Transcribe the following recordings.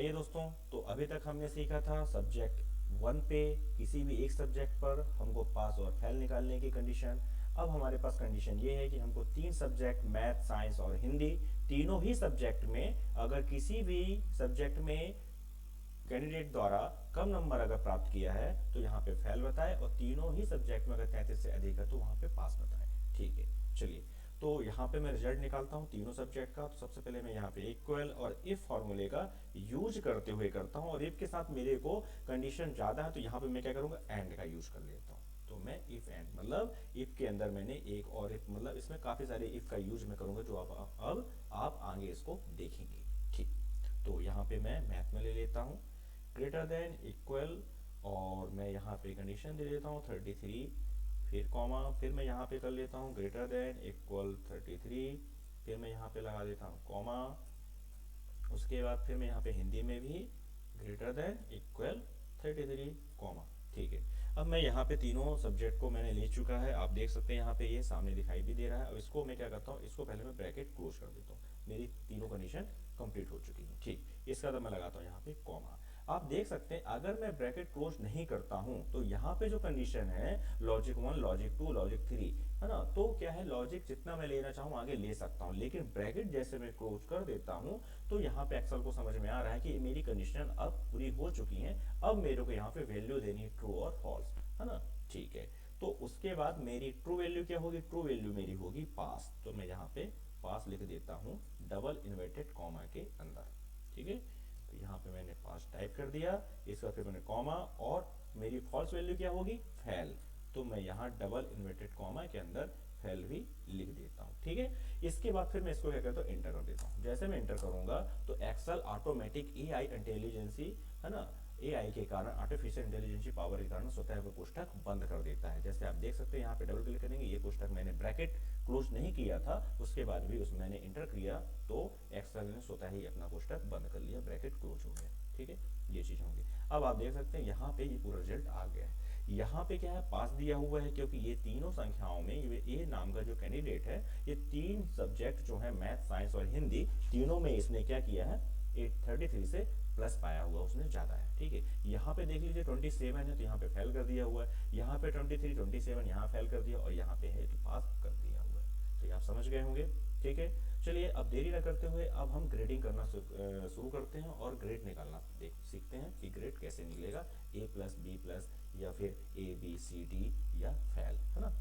आइए दोस्तों, तो अभी तक हमने सीखा था सब्जेक्ट वन पे किसी भी एक सब्जेक्ट पर हमको पास और फेल निकालने की कंडीशन। अब हमारे पास कंडीशन ये है कि हमको तीन सब्जेक्ट मैथ, साइंस और हिंदी, तीनों ही सब्जेक्ट में अगर किसी भी सब्जेक्ट में कैंडिडेट द्वारा कम नंबर अगर प्राप्त किया है तो यहाँ पे फेल बताए, और तीनों ही सब्जेक्ट में अगर 33 से अधिक है तो वहाँ पे पास बताए। ठीक है, चलिए। तो यहाँ पे मैं रिजल्ट निकालता हूँ तीनों सब्जेक्ट का। तो सबसे पहले मैं यहाँ पे इक्वल और इफ फॉर्मूले का यूज करते हुए करता हूँ, और इफ के साथ मेरे को कंडीशन ज़्यादा है तो यहाँ पे मैं क्या करूँगा, एंड का यूज कर लेता हूँ। तो मैं इफ एंड मतलब इफ के अंदर मैंने एक और इफ, मतलब इसमें काफ़ी सारे इफ का यूज मैं करूँगा जो अब आप आगे इसको देखेंगे। ठीक, तो यहाँ पे मैं मैथ में ले लेता हूँ ग्रेटर देन इक्वल, और मैं यहाँ पे कंडीशन दे देता हूँ 33, फिर कॉमा, फिर मैं यहाँ पे कर लेता हूँ ग्रेटर देन इक्वल 33, फिर मैं यहाँ पे लगा देता हूँ कॉमा। उसके बाद फिर मैं यहाँ पे हिंदी में भी ग्रेटर देन इक्वल 33 कॉमा। ठीक है, अब मैं यहाँ पे तीनों सब्जेक्ट को मैंने ले चुका है, आप देख सकते हैं यहाँ पे ये सामने दिखाई भी दे रहा है। अब इसको मैं क्या करता हूँ, इसको पहले मैं ब्रैकेट क्लोज कर देता हूँ, मेरी तीनों कंडीशन कंप्लीट हो चुकी है। ठीक, इसका तो मैं लगाता हूँ यहाँ पे कॉमा। आप देख सकते हैं अगर मैं ब्रैकेट क्लोज नहीं करता हूं तो यहाँ पे जो कंडीशन है logic one, logic two, logic three, है ना, तो क्या है, लॉजिक जितना मैं लेना चाहूँ आगे ले सकता हूँ, लेकिन ब्रैकेट जैसे मैं क्लोज कर देता हूँ तो यहाँ पे एक्सेल को समझ में आ रहा है कि मेरी कंडीशन अब पूरी हो चुकी है। अब मेरे को यहाँ पे वैल्यू देनी है ट्रू और फॉल्स, है ना। ठीक है, तो उसके बाद मेरी ट्रू वैल्यू क्या होगी, ट्रू वैल्यू मेरी होगी पास। तो मैं यहाँ पे पास लिख देता हूँ डबल इन्वर्टेड कॉमा के अंदर। ठीक है, तो यहाँ पे मैंने पास टाइप कर दिया, इसका फिर मैंने कॉमा, और मेरी फॉल्स वैल्यू क्या होगी, फेल। तो मैं यहाँ डबल इन्वर्टेड कॉमा के अंदर फेल भी लिख देता हूँ। ठीक है, इसके बाद फिर मैं इसको क्या करता हूँ, एंटर कर देता हूँ। जैसे मैं एंटर करूंगा तो एक्सेल ऑटोमेटिक एआई इंटेलिजेंसी, है ना, एआई के कारण, आर्टिफिशियल इंटेलिजेंस पावर के कारण स्वतः वो पुस्तक बंद कर देता है। जैसे आप देख सकते हैं यहाँ पे डबल क्लिक करेंगे, ये पुस्तक मैंने ब्रैकेट क्लोज नहीं किया था, उसके बाद भी उसमें मैंने इंटर किया तो एक्सेल ने स्वतः ही अपना पुस्तक बंद कर लिया, ब्रैकेट क्लोज हो गया। ठीक है, ये चीज होंगी। अब आप देख सकते हैं यहाँ पे ये पूरा रिजल्ट आ गया है। यहाँ पे क्या है, पास दिया हुआ है, क्योंकि ये तीनों संख्याओं में ये ए नाम का जो कैंडिडेट है, ये तीन सब्जेक्ट जो है मैथ, साइंस और हिंदी, तीनों में इसने क्या किया है, 833 से प्लस पाया हुआ उसने ज्यादा है। ठीक है, यहाँ पे देख लीजिए 27 है तो यहाँ पे फेल कर दिया हुआ है, यहाँ पे 23, 27 यहाँ फेल कर दिया, और यहाँ पे है तो पास कर दिया हुआ है। तो ये आप समझ गए होंगे। ठीक है, चलिए अब देरी न करते हुए अब हम ग्रेडिंग करना शुरू करते हैं और ग्रेड निकालना सीखते हैं कि ग्रेड कैसे निकलेगा, ए प्लस, बी प्लस, या फिर ए बी सी डी, या फेल, है ना।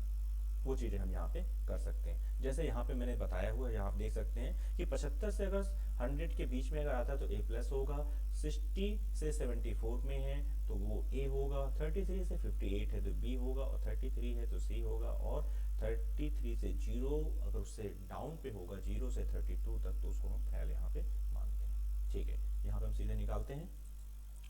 वो चीजें हम यहाँ पे कर सकते हैं। जैसे यहाँ पे मैंने बताया हुआ है, यहाँ आप देख सकते हैं कि 75 से अगर 100 के बीच में अगर आता है तो ए प्लस होगा, 60 से 74 में है तो वो ए होगा, 33 से 58 है तो बी होगा, और 33 है तो सी होगा, और 33 से जीरो अगर उससे डाउन पे होगा, 0 से 32 तक, तो उसको हम फेल यहाँ पे मानते हैं। ठीक है, यहाँ पे हम सीधे निकालते हैं।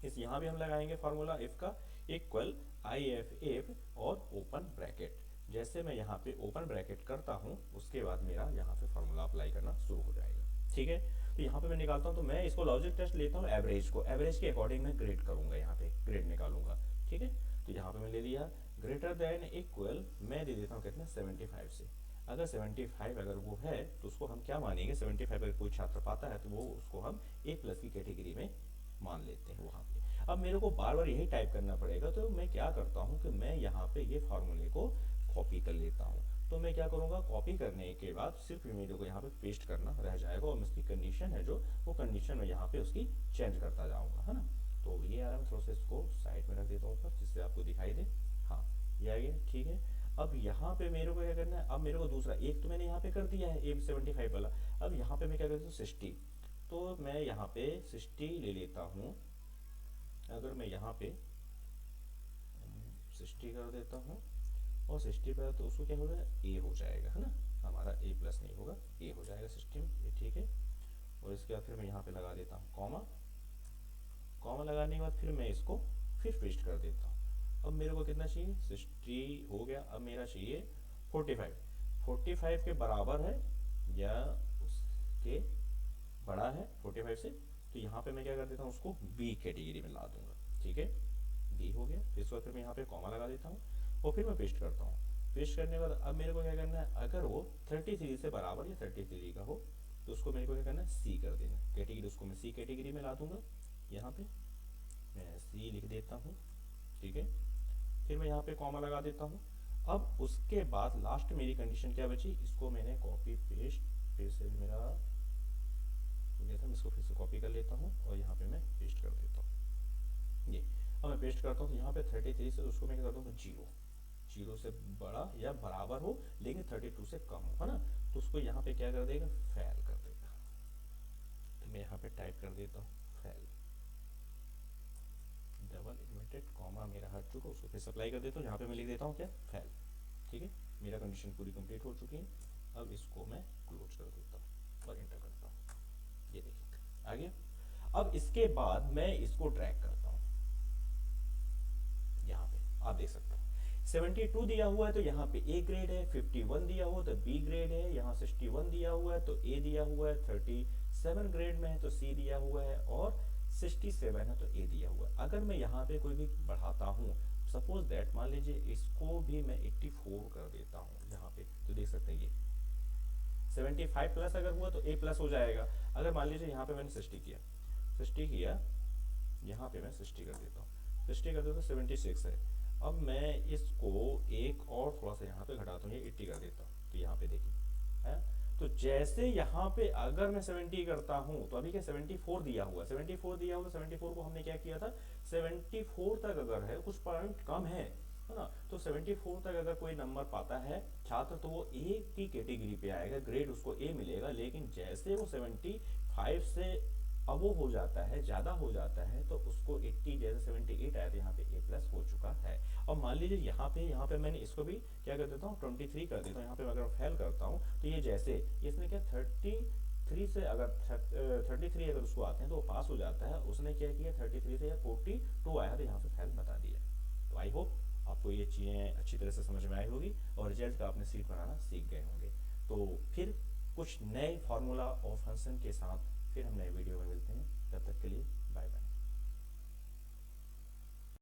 इस यहाँ भी हम लगाएंगे फार्मूला इफ का, इक्वल आई एफ इफ और ओपन ब्रैकेट। जैसे मैं यहाँ पे ओपन ब्रैकेट करता हूँ उसके बाद मेरा यहाँ पे फार्मूला अप्लाई करना शुरू हो जाएगा। ठीक है, तो यहाँ पे मैं निकालता हूँ, तो मैं इसको लॉजिक टेस्ट लेता हूँ एवरेज को, एवरेज के अकॉर्डिंग मैं ग्रेड करूंगा, यहाँ पे ग्रेड निकालूंगा। ठीक है, तो यहाँ पे मैं ले लिया ग्रेटर देन इक्वल, मैं दे देता हूँ कितना, 75 से। अगर 75 अगर वो है तो उसको हम क्या मानेंगे, 75 अगर कोई छात्र पाता है तो वो उसको हम ए प्लस की कैटेगरी में मान लेते हैं वहां पे। अब मेरे को बार बार यही टाइप करना पड़ेगा, तो मैं क्या करता हूँ कि मैं यहाँ पे ये फॉर्मूले को कॉपी कर लेता हूँ। तो मैं क्या करूँगा, कॉपी करने के बाद सिर्फ मेरे को यहाँ पे पेस्ट करना रह जाएगा, और उसकी कंडीशन है जो, वो कंडीशन में यहाँ पे उसकी चेंज करता जाऊँगा, है ना। तो ये आ रहा है, थोड़ा सा इसको साइड में रख देता हूँ ऊपर, जिससे आपको दिखाई दे। हाँ, ये आ गया। ठीक है, अब यहाँ पे मेरे को क्या करना है, अब मेरे को दूसरा एक तो मैंने यहाँ पे कर दिया है ए 75 वाला, अब यहाँ पे मैं क्या करता हूँ 60, तो मैं यहाँ पे 60 ले लेता हूँ। अगर मैं यहाँ पे 60 कर देता हूँ, और 60 पे तो उसको क्या होगा, ए हो जाएगा, है ना, हमारा ए प्लस नहीं होगा, ए हो जाएगा 60 में, ये ठीक है। और इसके बाद फिर मैं यहाँ पे लगा देता हूँ कॉमा, कॉमा लगाने के बाद फिर मैं इसको फिर पेस्ट कर देता हूँ। अब मेरे को कितना चाहिए, 60 हो गया, अब मेरा चाहिए 45, 45 के बराबर है या उसके बड़ा है 45 से, तो यहाँ पे मैं क्या कर देता हूँ, उसको बी कैटेगरी में ला दूंगा। ठीक है, बी हो गया, फिर इसके बाद फिर मैं यहाँ पे कॉमा लगा देता हूँ, और फिर मैं पेस्ट करता हूँ। पेस्ट करने के बाद अब मेरे को क्या करना है, अगर वो 33 से बराबर या 33 का हो तो उसको मेरे को क्या करना है, सी कर देना कैटेगरी, उसको मैं सी कैटेगरी में ला दूंगा। यहाँ पे मैं सी लिख देता हूँ, ठीक है। फिर मैं यहाँ पे कॉमा लगा देता हूँ। अब उसके बाद लास्ट मेरी कंडीशन क्या बची, इसको मैंने कॉपी पेस्ट, फिर से मेरा हो गया था, मैं इसको फिर से कॉपी कर लेता हूँ और यहाँ पे मैं पेस्ट कर देता हूँ। ये अब मैं पेस्ट करता हूँ तो यहाँ पे 33 से उसको मैं क्या करता हूँ, जीरो, जीरो से बड़ा या बराबर हो लेकिन 32 से कम हो, है ना। तो उसको यहाँ पे क्या कर देगा, फेल कर देगा। तो मैं यहाँ पे टाइप कर देता हूँ फेल, डबल इन्वर्टेड कॉमा मेरा हट चुका, उसको फिर सप्लाई कर देता हूँ। यहाँ पे मैं लिख देता हूँ क्या, फेल, ठीक है। मेरा कंडीशन पूरी कंप्लीट हो चुकी है। अब इसको मैं क्लोज कर देता हूँ और एंटर करता हूँ। ये देखिए आ गया। अब इसके बाद मैं इसको ड्रैग करता हूँ, यहाँ पे आप देख सकते हैं 72 दिया हुआ है तो यहाँ पे ए ग्रेड है, 51 दिया हुआ तो बी ग्रेड है, यहाँ 61 दिया हुआ है तो ए दिया हुआ है, 37 ग्रेड में है तो सी दिया हुआ है, और 67 है तो ए दिया हुआ है। अगर मैं यहाँ पे कोई भी बढ़ाता हूँ, सपोज दैट मान लीजिए इसको भी मैं 84 कर देता हूँ यहाँ पे, तो देख सकते हैं ये 75 प्लस अगर हुआ तो ए प्लस हो जाएगा। अगर मान लीजिए यहाँ पे मैंने 60 किया, यहाँ पे मैं 60 कर देता हूँ, 60 कर देता हूँ 76 है। अब मैं इसको एक और थोड़ा सा यहाँ पे घटाता हूँ, ये 80 कर देता हूँ, तो यहाँ पे देखिए है। तो जैसे यहाँ पे अगर मैं 70 करता हूँ तो अभी क्या 74 दिया हुआ है, 74 दिया हुआ, 74 को हमने क्या किया था, 74 तक अगर है, कुछ पॉइंट कम है ना, तो 74 तक अगर कोई नंबर पाता है छात्र तो वो ए की कैटेगरी पे आएगा, ग्रेड उसको ए मिलेगा। लेकिन जैसे वो 75 से अब वो हो जाता है, ज़्यादा हो जाता है, तो उसको 80, जैसे 78 आया तो यहाँ पे ए प्लस हो चुका है। और मान लीजिए यहाँ पे मैंने इसको भी क्या कर देता हूँ, 23 कर देता हूँ। यहाँ पे अगर फेल करता हूँ तो ये जैसे इसने क्या 33 से अगर 33 अगर उसको आते हैं तो वो पास हो जाता है। उसने क्या किया 33 से या 42 आया तो यहाँ पे फेल बता दिया। तो आई होप आपको ये चीज़ें अच्छी तरह से समझ में आई होगी और रिजल्ट का आपने सीट बनाना सीख गए होंगे। तो फिर कुछ नए फार्मूला और फंक्शन के साथ फिर हम नए वीडियो में मिलते हैं। तब तक के लिए बाय बाय।